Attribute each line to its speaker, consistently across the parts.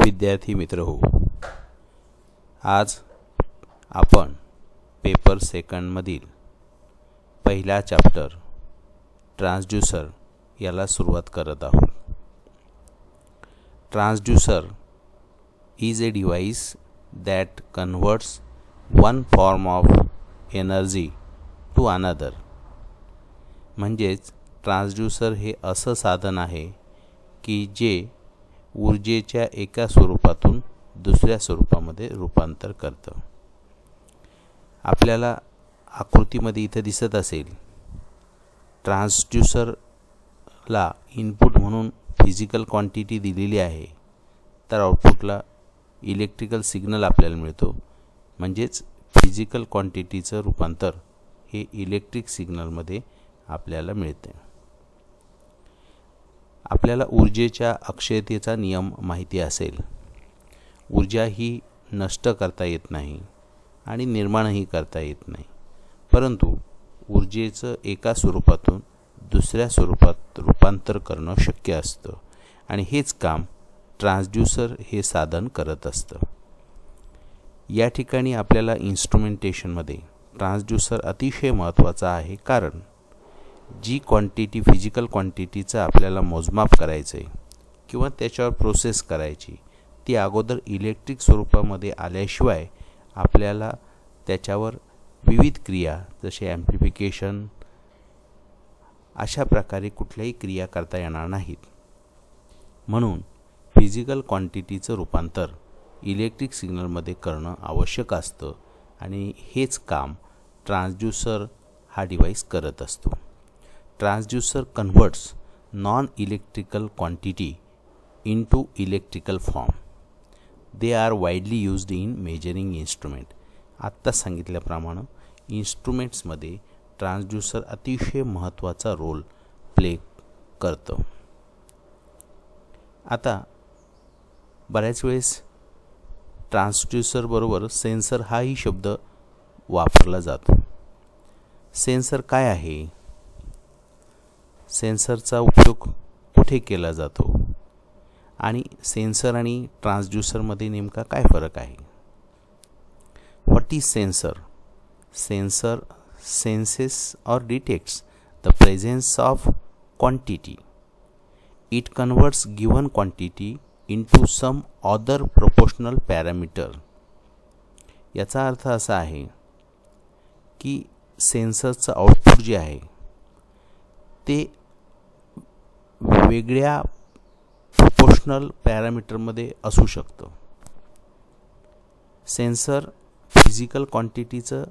Speaker 1: विद्यार्थी मित्र हो, आज आपण पेपर सेकंडमधील पहिला चॅप्टर ट्रान्सड्यूसर याला सुरुवात करत आहोत. Transducer is a device that converts one form of energy to another. म्हणजेच ट्रान्सड्यूसर हे असं साधन आहे की जे ऊर्जेच्या एका स्वरूपातून दुसऱ्या स्वरूपामध्ये रूपांतर करतं. आपल्याला आकृतीमध्ये इथे दिसत असेल, ट्रान्सड्यूसरला इनपुट म्हणून फिजिकल क्वांटिटी दिलेली आहे, तर आउटपुटला इलेक्ट्रिकल सिग्नल आपल्याला मिळतो. म्हणजेच फिजिकल क्वांटिटीचं रूपांतर हे इलेक्ट्रिक सिग्नलमध्ये आपल्याला मिळते. आपल्याला ऊर्जेच्या अक्षयतेचा नियम माहिती असेल. ऊर्जा ही नष्ट करता येत नाही आणि निर्माणही करता येत नाही, परंतु ऊर्जेचं एका स्वरूपातून दुसऱ्या स्वरूपात रूपांतर करणं शक्य असतं आणि हेच काम ट्रान्सड्यूसर हे साधन करत असतं. या ठिकाणी आपल्याला इन्स्ट्रुमेंटेशनमध्ये ट्रान्सड्यूसर अतिशय महत्त्वाचा आहे, कारण जी क्वांटिटी फिजिकल क्वांटिटीचं आपल्याला मोजमाप करायचं आहे किंवा त्याच्यावर प्रोसेस करायची, ती अगोदर इलेक्ट्रिक स्वरूपामध्ये आल्याशिवाय आपल्याला त्याच्यावर विविध क्रिया जसे ॲम्प्लिफिकेशन अशा प्रकारे कुठल्याही क्रिया करता येणार नाहीत. म्हणून फिजिकल क्वांटिटीचं रूपांतर इलेक्ट्रिक सिग्नलमध्ये करणं आवश्यक असतं आणि हेच काम ट्रान्सड्यूसर हा डिव्हाइस करत असतो. Transducer converts non electrical quantity into electrical form. They are widely used in measuring instrument. आत्ता सांगितल्याप्रमाणे इन्स्ट्रुमेंट्समध्ये ट्रान्सड्यूसर अतिशय महत्त्वाचा रोल प्ले करतं. आता बऱ्याच वेळेस ट्रान्सड्यूसरबरोबर सेन्सर हाही शब्द वापरला जातो. सेन्सर काय आहे? सेन्सरचा उपयोग कुठे केला जातो आणि सेन्सर आणि ट्रान्सड्यूसरमध्ये नेमका काय फरक आहे? What is sensor? Sensor senses or detects the presence of quantity. It converts given quantity into some other proportional parameter. याचा अर्थ असा आहे की सेन्सरचं आउटपुट जे आहे ते वेगळ्या प्रोपोर्शनल पॅरामीटरमध्ये असू शकतं. सेन्सर फिजिकल क्वांटिटीचं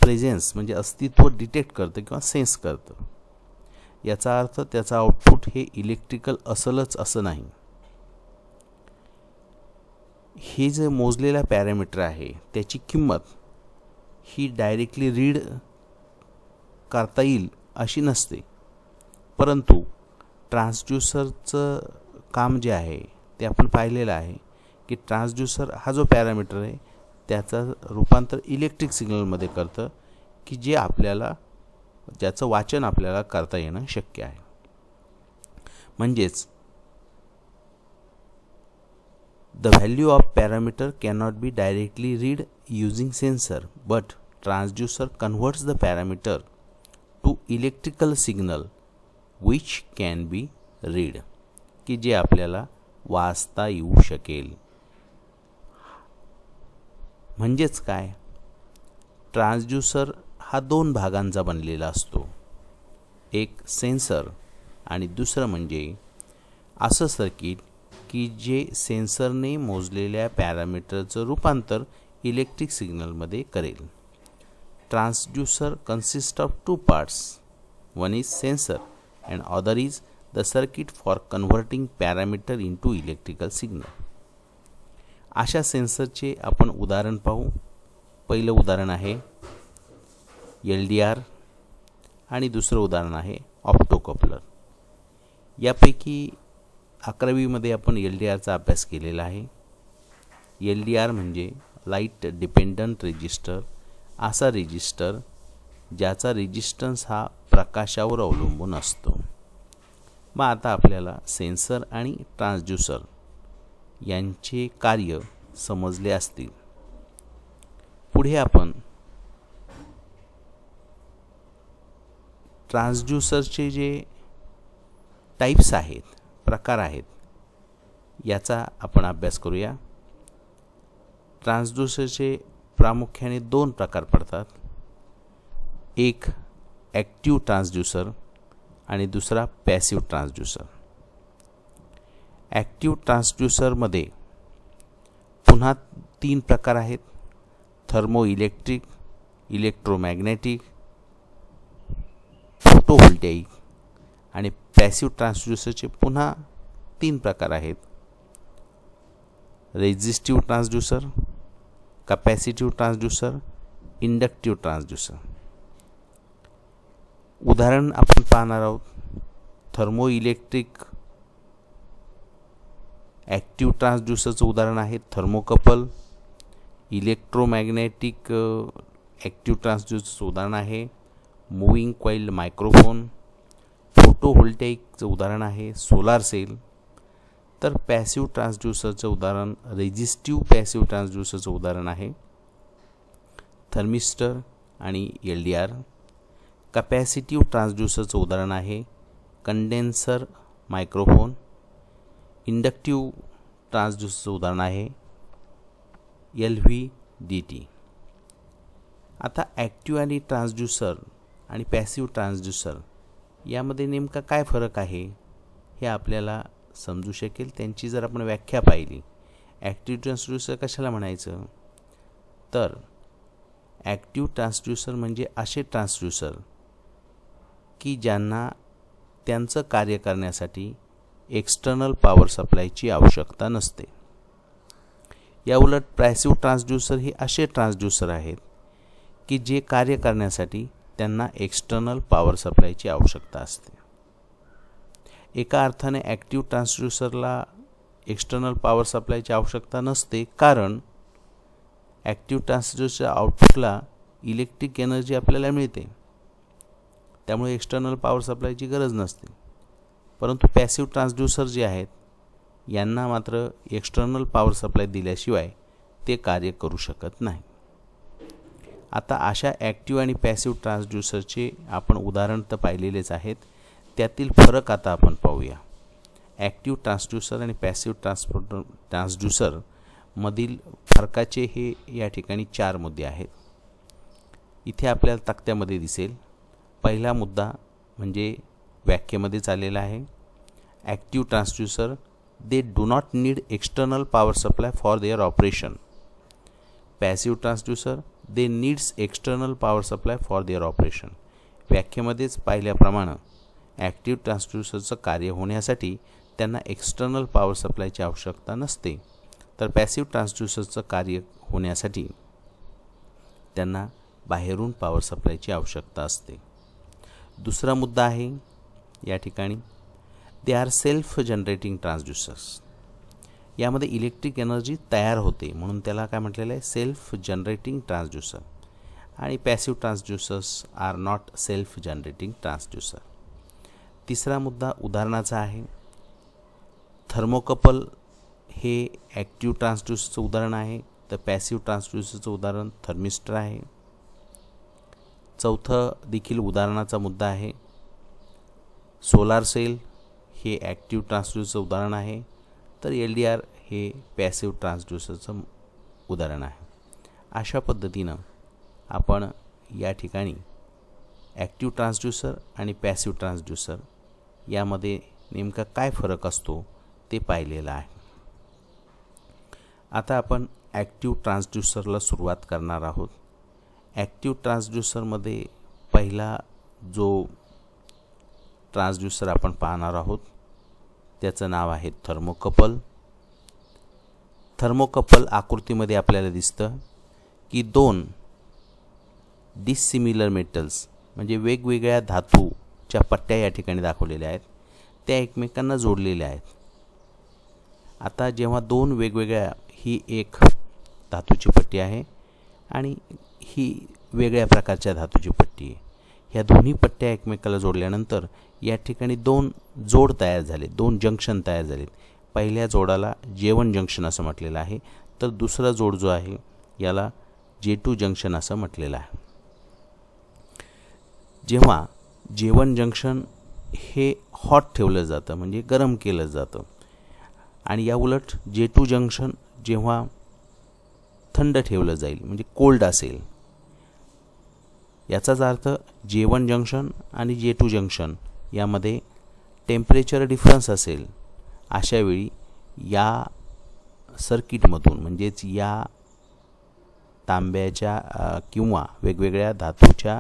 Speaker 1: प्रेझेन्स म्हणजे अस्तित्व डिटेक्ट करतं किंवा सेन्स करतं. याचा अर्थ त्याचा आउटपुट हे इलेक्ट्रिकल असलच असं नाही. हे जे मोजलेला पॅरामीटर आहे त्याची किंमत ही डायरेक्टली रीड करता येईल अशी नसते, परंतु ट्रान्सड्यूसरचं काम जे आहे ते आपण पाहिलेलं आहे की ट्रान्सड्यूसर हा जो पॅरामीटर आहे त्याचं रूपांतर इलेक्ट्रिक सिग्नलमध्ये करतं की जे आपल्याला ज्याचं वाचन आपल्याला करता येणं शक्य आहे. म्हणजेच the value of parameter cannot be directly read using sensor, but transducer converts the parameter to electrical signal which can be read, की जे आपल्याला वाचता येऊ शकेल. म्हणजेच काय? ट्रान्सड्यूसर हा दोन भागांचा बनलेला असतो. एक सेन्सर आणि दुसरं म्हणजे असं सर्किट की जे सेन्सरने मोजलेल्या पॅरामीटरचं रूपांतर इलेक्ट्रिक सिग्नलमध्ये करेल. Transducer consist of two parts. One is sensor and other is the circuit for converting parameter into electrical signal. अशा सेन्सरचे आपण उदाहरण पाहू. पहिलं उदाहरण आहे LDR आणि दुसरं उदाहरण आहे ऑप्टोकपलर. यापैकी 11वीमध्ये आपण LDRचा अभ्यास केलेला आहे. LDR म्हणजे लाईट डिपेंडंट रेजिस्टर, असा रेजिस्टर ज्याचा रेजिस्टन्स हा प्रकाशावर अवलंबून असतो. मग आता आपल्याला सेन्सर आणि ट्रान्सड्यूसर यांचे कार्य समजले असतील. पुढे आपण ट्रान्सड्यूसरचे जे टाईप्स आहेत, प्रकार आहेत, याचा आपण अभ्यास करूया. ट्रान्सड्यूसरचे प्रामुख्याने 2 प्रकार पडतात. एक ॲक्टिव्ह ट्रान्सड्यूसर आणि दुसरा पॅसिव्ह ट्रान्सड्यूसर. ॲक्टिव्ह ट्रान्सड्यूसरमध्ये पुन्हा 3 प्रकार आहेत. Thermoelectric, electromagnetic, photovoltaic. आणि पॅसिव्ह ट्रान्सड्यूसरचे पुन्हा 3 प्रकार आहेत. Resistive transducer, capacitive transducer, inductive transducer. उदाहरण आपण पाहणार आहोत. थर्मोइलेक्ट्रिक ॲक्टिव्ह ट्रान्सड्यूसरचं उदाहरण आहे थर्मोकपल. इलेक्ट्रोमॅग्नेटिक ॲक्टिव्ह ट्रान्सड्यूसरचं उदाहरण आहे मूव्हिंग कॉइल्ड मायक्रोफोन. फोटोव्होल्टेइकचं उदाहरण आहे सोलार सेल. तर पॅसिव्ह ट्रान्सड्यूसरचं उदाहरण, रेझिस्टिव्ह पॅसिव्ह ट्रान्सड्यूसरचं उदाहरण आहे थर्मिस्टर आणि LDR. कॅपॅसिटिव्ह ट्रान्सड्यूसरचं उदाहरण आहे कंडेन्सर मायक्रोफोन. इंडक्टिव्ह ट्रान्सड्यूसरचं उदाहरण आहे LVDT. आता ॲक्टिव्ह आणि ट्रान्सड्यूसर आणि पॅसिव्ह ट्रान्सड्यूसर यामध्ये नेमका काय फरक आहे हे आपल्याला समजू शकेल त्यांची जर आपण व्याख्या पाहिली. ॲक्टिव्ह ट्रान्सड्यूसर कशाला म्हणायचं, तर ॲक्टिव्ह ट्रान्सड्यूसर म्हणजे असे ट्रान्सड्यूसर की ज्यांना त्यांचं कार्य करण्यासाठी एक्सटर्नल पॉवर सप्लायची आवश्यकता नसते. याउलट पॅसिव्ह ट्रान्सड्यूसर हे असे ट्रान्सड्यूसर आहेत की जे कार्य करण्यासाठी त्यांना एक्सटर्नल पॉवर सप्लायची आवश्यकता असते. एका अर्थाने ॲक्टिव्ह ट्रान्सड्यूसरला एक्सटर्नल पॉवर सप्लायची आवश्यकता नसते, कारण ॲक्टिव्ह ट्रान्सड्यूसरच्या आउटपुटला इलेक्ट्रिक एनर्जी आपल्याला मिळते, त्यामुळे एक्सटर्नल पॉवर सप्लायची गरज नसते. परंतु पॅसिव्ह ट्रान्सड्यूसर जे आहेत यांना मात्र एक्सटर्नल पॉवर सप्लाय दिल्याशिवाय ते कार्य करू शकत नाही. आता अशा ॲक्टिव्ह आणि पॅसिव्ह ट्रान्सड्यूसरचे आपण उदाहरण तर पाहिलेलेच आहेत. त्यातील फरक आता आपण पाहूया. ॲक्टिव्ह ट्रान्सड्यूसर आणि पॅसिव्ह ट्रान्सड्यूसर मधील फरकाचे हे या ठिकाणी 4 मुद्दे आहेत. इथे आपल्याला तक्त्यामध्ये दिसेल. पहिला मुद्दा म्हणजे व्याख्येमध्येच आलेला आहे. Active transducer they do not need external power supply for their operation. Passive transducer they needs external power supply for their operation. व्याख्येमध्येच पाहिल्याप्रमाणे ॲक्टिव्ह ट्रान्सड्यूसरचं कार्य होण्यासाठी त्यांना एक्सटर्नल पॉवर सप्लायची आवश्यकता नसते, तर पॅसिव्ह ट्रान्सड्यूसरचं कार्य होण्यासाठी त्यांना बाहेरून पॉवर सप्लायची आवश्यकता असते. दुसरा मुद्दा आहे या ठिकाणी दे आर सेल्फ जनरेटिंग ट्रान्सड्यूसर्स. यामध्ये इलेक्ट्रिक एनर्जी तयार होते म्हणून त्याला काय म्हटलेलं आहे, सेल्फ जनरेटिंग ट्रान्सड्यूसर. आणि passive transducers are not self generating transducer. तिसरा मुद्दा उदाहरणाचा आहे. थर्मोकपल हे ॲक्टिव्ह ट्रान्सड्यूसरचं उदाहरण आहे, तर पॅसिव्ह ट्रान्सड्यूसरचं उदाहरण थर्मिस्टर आहे. चौथं देखील उदाहरणाचा मुद्दा आहे. सोलार सेल हे ॲक्टिव्ह ट्रान्सड्यूसरचं उदाहरण आहे, तर LDR हे पॅसिव्ह ट्रान्सड्यूसरचं उदाहरण आहे. अशा पद्धतीनं आपण या ठिकाणी ॲक्टिव्ह ट्रान्सड्यूसर आणि पॅसिव्ह ट्रान्सड्यूसर यामध्ये नेमका काय फरक असतो ते पाहिलेलं आहे. आता आपण ॲक्टिव्ह ट्रान्सड्यूसरला सुरुवात करणार आहोत. ॲक्टिव्ह ट्रान्सड्यूसरमध्ये पहिला जो ट्रान्सड्यूसर आपण पाहणार आहोत त्याचं नाव आहे थर्मोकपल. थर्मोकपल आकृतीमध्ये आपल्याला दिसतं की 2 डिसिमिलर मेटल्स म्हणजे वेगवेगळ्या धातूच्या पट्ट्या या ठिकाणी दाखवलेल्या आहेत, त्या एकमेकांना जोडलेल्या आहेत. आता जेव्हा 2 वेगवेगळ्या, ही एक धातूची पट्टी आहे आणि ही वेगळ्या प्रकारच्या धातूची पट्टी आहे, ह्या दोन्ही पट्ट्या एकमेकाला जोडल्यानंतर या ठिकाणी 2 जोड तयार झाले, 2 जंक्शन तयार झालेत. पहिल्या जोडाला J1 जंक्शन असं म्हटलेलं आहे, तर दुसरा जोड जो आहे याला J2 जंक्शन असं म्हटलेलं आहे. जेव्हा J1 जंक्शन हे हॉट ठेवलं जातं म्हणजे गरम केलं जातं आणि या उलट J2 जंक्शन जेव्हा थंड ठेवलं जाईल म्हणजे कोल्ड असेल, याचाच अर्थ J1 जंक्शन आणि J2 जंक्शन यामध्ये टेम्परेचर डिफरन्स असेल, अशावेळी या सर्किटमधून म्हणजेच या तांब्याच्या किंवा वेगवेगळ्या धातूच्या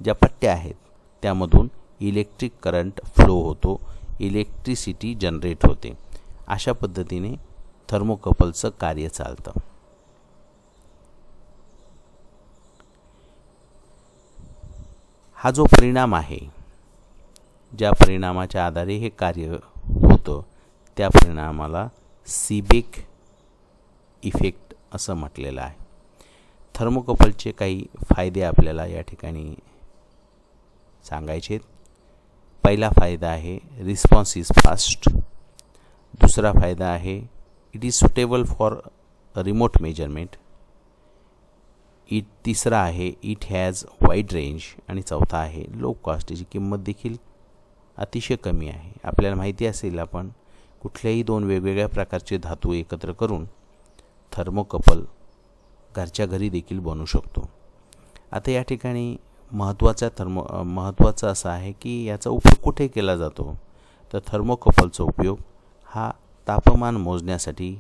Speaker 1: ज्या पट्ट्या आहेत त्यामधून इलेक्ट्रिक करंट फ्लो होतो, इलेक्ट्रिसिटी जनरेट होते. अशा पद्धतीने थर्मोकपलचं कार्य चालतं. हा जो परिणाम आहे, ज्या परिणामाच्या आधारे हे कार्य होतं त्या परिणामाला सीबेक इफेक्ट असं म्हटलेलं आहे. थर्मोकपलचे काही फायदे आपल्याला या ठिकाणी सांगायचे आहेत. पहिला फायदा आहे रिस्पॉन्स इज फास्ट. दुसरा फायदा आहे it is suitable for remote measurement. तिसरा आहे इट हॅज वाईड रेंज. आणि चौथा आहे लो कॉस्ट. याची किंमत देखील अतिशय कमी आहे. आपल्याला माहिती असेल आपण कुठल्याही दोन वेगवेगळ्या प्रकारचे धातू एकत्र करून थर्मोकपल घरच्या घरी देखील बनवू शकतो. आता या ठिकाणी महत्त्वाचं असं आहे की याचा उपयोग कुठे केला जातो, तर थर्मोकपलचा उपयोग हा तापमान मोजण्यासाठी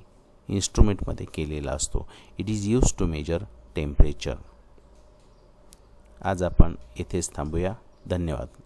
Speaker 1: इन्स्ट्रुमेंटमध्ये केलेला असतो. It is used to measure temperature. आज आपण येथेच थांबूया. धन्यवाद.